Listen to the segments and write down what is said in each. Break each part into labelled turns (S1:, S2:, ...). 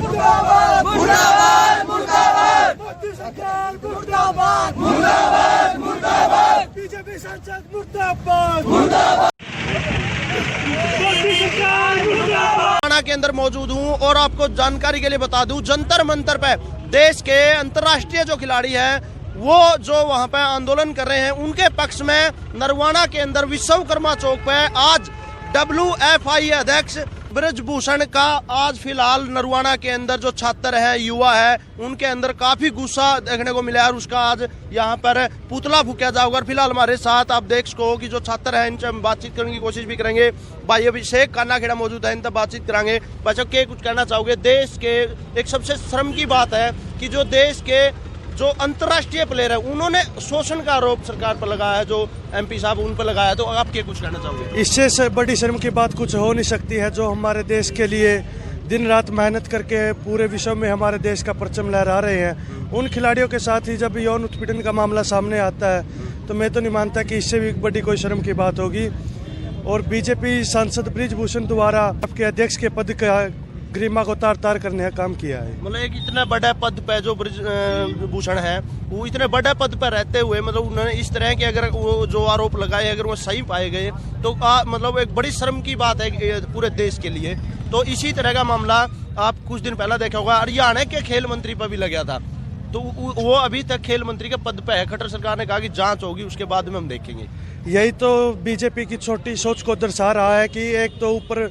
S1: मुर्दाबाद मुर्दाबाद मुर्दाबाद मोदी सरकार मुर्दाबाद मुर्दाबाद मुर्दाबाद बीजेपी सांसद मुर्दाबाद मुर्दाबाद मोदी सरकार मुर्दाबाद
S2: के अंदर मौजूद हूं और आपको जानकारी के लिए बता दूं, जंतर मंतर पे देश के अंतर्राष्ट्रीय जो खिलाड़ी हैं वो जो वहां पे आंदोलन कर रहे हैं, उनके पक्ष में नरवाना के अंदर विश्वकर्मा चौक पे आज WFI अध्यक्ष ब्रजभूषण का आज फिलहाल नरवाना के अंदर जो छात्र है, युवा है, उनके अंदर काफी गुस्सा देखने को मिला है और उसका आज यहाँ पर पुतला फूका जाएगा। फिलहाल हमारे साथ आप देख सको कि जो छात्र है इनसे हम बातचीत करने की कोशिश भी करेंगे। भाई अभिषेक काना खेड़ा मौजूद है, इनसे बातचीत कराएंगे। बच्चों के कुछ कहना चाहोगे? देश के एक सबसे शर्म की बात है कि जो देश के जो अंतर्राष्ट्रीय प्लेयर है उन्होंने शोषण का आरोप सरकार पर लगाया है, जो MP साहब उन पर लगाया, तो आप क्या कुछ कहना चाहोगे?
S3: इससे बड़ी शर्म की बात कुछ हो नहीं सकती है। जो हमारे देश के लिए दिन रात मेहनत करके पूरे विश्व में हमारे देश का परचम लहरा रहे हैं, उन खिलाड़ियों के साथ ही जब यौन उत्पीड़न का मामला सामने आता है तो मैं तो नहीं मानता कि इससे भी बड़ी कोई शर्म की बात होगी। और बीजेपी सांसद ब्रजभूषण द्वारा आपके अध्यक्ष के पद का गरिमा को तार तार करने का काम किया है।
S2: मतलब एक इतने बड़े पद पे जो ब्रजभूषण है, वो इतने बड़े पद पर रहते हुए मतलब उन्होंने इस तरह के अगर वो जो आरोप लगाए अगर वो सही पाए गए तो मतलब एक बड़ी शर्म की बात है पूरे देश के लिए। तो इसी तरह का मामला आप कुछ दिन पहले देखा होगा, हरियाणा के खेल मंत्री पर भी लगा था, तो वो अभी तक खेल मंत्री के पद पे है। खट्टर सरकार ने कहा कि जांच होगी, उसके बाद में हम देखेंगे।
S3: यही तो बीजेपी की छोटी सोच को दर्शा रहा है कि एक तो ऊपर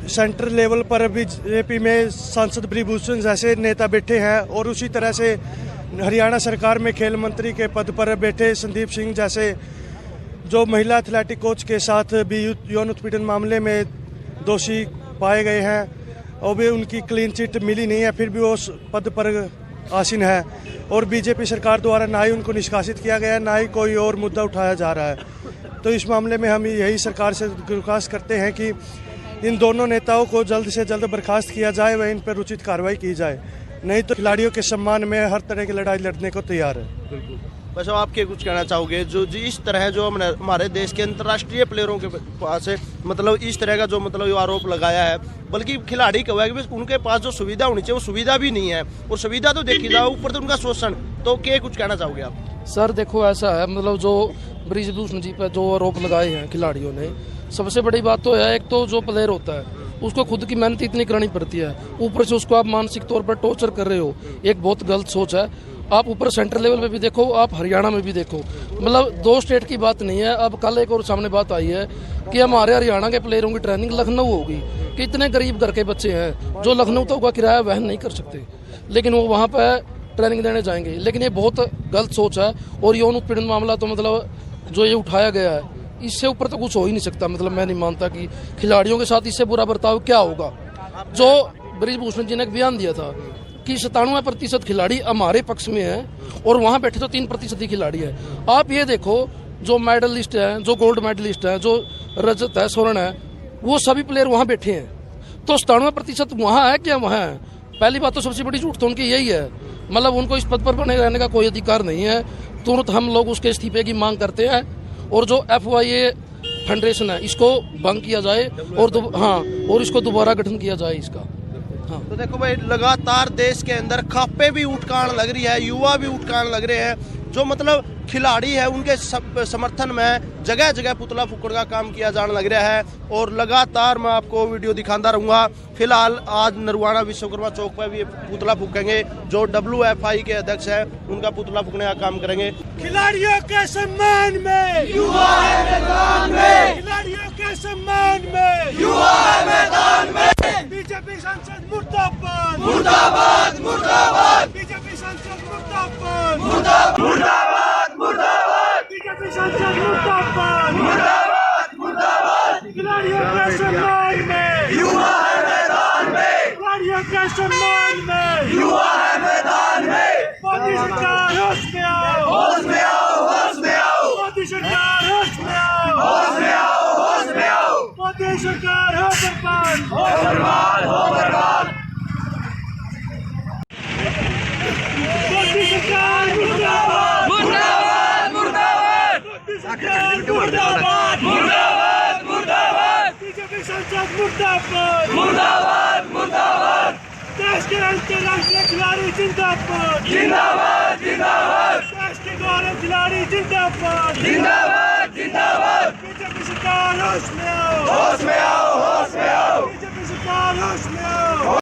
S3: सेंट्रल लेवल पर बीजेपी में सांसद ब्रजभूषण जैसे नेता बैठे हैं और उसी तरह से हरियाणा सरकार में खेल मंत्री के पद पर बैठे संदीप सिंह जैसे जो महिला एथलेटिक कोच के साथ भी यौन उत्पीड़न मामले में दोषी पाए गए हैं और भी उनकी क्लीन चिट मिली नहीं है, फिर भी वो पद पर आसीन है। और बीजेपी सरकार द्वारा ना ही उनको निष्कासित किया गया है, ना ही कोई और मुद्दा उठाया जा रहा है। तो इस मामले में हम यही सरकार से दरख्वास्त करते हैं कि इन दोनों नेताओं को जल्द से जल्द बर्खास्त किया जाए व इन पर उचित कार्रवाई की जाए, नहीं तो खिलाड़ियों के सम्मान में हर तरह की लड़ाई लड़ने को तैयार है।
S2: बिल्कुल। वैसे आप क्या कुछ कहना चाहोगे? जो इस तरह जो हमारे देश के अंतर्राष्ट्रीय प्लेयरों के पास है, मतलब इस तरह का जो मतलब आरोप लगाया है, बल्कि खिलाड़ी कहा है कि उनके पास जो सुविधा होनी चाहिए वो सुविधा भी नहीं है, और सुविधा तो देखी जाए ऊपर तो उनका शोषण। तो क्या कुछ कहना चाहोगे आप?
S4: सर देखो ऐसा है, मतलब जो ब्रजभूषण जी पर जो आरोप लगाए हैं खिलाड़ियों ने, सबसे बड़ी बात तो है एक तो जो प्लेयर होता है उसको खुद की मेहनत इतनी करनी पड़ती है, ऊपर से उसको आप मानसिक तौर पर टॉर्चर कर रहे हो, एक बहुत गलत सोच है। आप ऊपर सेंट्रल लेवल पे भी देखो, आप हरियाणा में भी देखो, मतलब दो स्टेट की बात नहीं है। अब कल एक और सामने बात आई है कि हमारे हरियाणा के प्लेयरों की ट्रेनिंग लखनऊ होगी, कि इतने गरीब घर के बच्चे हैं जो लखनऊ तक का किराया वहन नहीं कर सकते, लेकिन वो वहाँ पर ट्रेनिंग देने जाएंगे। लेकिन ये बहुत गलत सोच है। और यौन उत्पीड़न मामला तो मतलब जो ये उठाया गया है, इससे ऊपर तो कुछ हो ही नहीं सकता। मतलब मैं नहीं मानता कि खिलाड़ियों के साथ इससे बुरा बर्ताव क्या होगा। जो ब्रजभूषण जी ने एक बयान दिया था कि 97% खिलाड़ी हमारे पक्ष में है और वहां बैठे तो 3% ही खिलाड़ी है। आप ये देखो, जो मेडलिस्ट है, जो गोल्ड मेडलिस्ट है, जो रजत है, स्वर्ण है, वो सभी प्लेयर वहां बैठे हैं। तो 97% वहां है क्या वहां है? पहली बात तो सबसे बड़ी झूठ तो उनकी यही है, मतलब उनको इस पद पर बने रहने का कोई अधिकार नहीं है। तुरंत हम लोग उसके इस्तीफे की मांग करते हैं और जो FIA फेडरेशन है इसको भंग किया जाए और इसको दोबारा गठन किया जाए इसका। हाँ।
S2: तो देखो भाई, लगातार देश के अंदर खापे भी उठकान लग रही है, युवा भी उठकान लग रहे हैं। जो मतलब खिलाड़ी है उनके समर्थन में जगह जगह पुतला फूकड़ का काम किया जाने लग रहा है और लगातार मैं आपको वीडियो दिखाता रहूंगा। फिलहाल आज नरवाना विश्वकर्मा चौक पर भी पुतला फूकेंगे, जो WFI के अध्यक्ष है उनका पुतला फूकने का काम करेंगे।
S1: खिलाड़ियों के सम्मान में युवा है मैदान में, खिलाड़ियों के सम्मान में युवा है मैदान में। बीजेपी सांसद मुर्दाबाद मुर्दाबाद मुर्दाबाद, बीजेपी सांसद मुर्दाबाद मुर्दाबाद मुर्दाबाद मुर्दाबाद, बीजेपी सांसद मुर्दाबाद मुर्दाबाद मुर्दाबाद। खिलाड़ियों के सम्मान में युवा है मैदान में, खिलाड़ियों के सम्मान में युवा है मैदान में। मोदी सरकार होश में आओ, होश में आओ, होश में आओ। मोदी सरकार होश में आओ, होश में आओ, होश में आओ। मोदी सरकार हो बर्बाद, हो बर्बाद, हो बर्बाद। मोदी सरकार मुर्दाबाद मुर्दाबाद मुर्दाबाद, मोदी सरकार मुर्दाबाद मुर्दाबाद मुर्दाबाद, बीजेपी सांसद मुर्दाबाद मुर्दाबाद मुर्दाबाद। देश अंतर्राष्ट्रीय खिलाड़ी जिंदाबाद जिंदाबाद जिंदाबाद राष्ट्रीय गौरव खिलाड़ी जिंदाबाद जिंदाबाद जिंदाबाद बीजेपी सरकार होश में आओ होश में आओ होश में आओ बीजेपी सरकार होश में आओ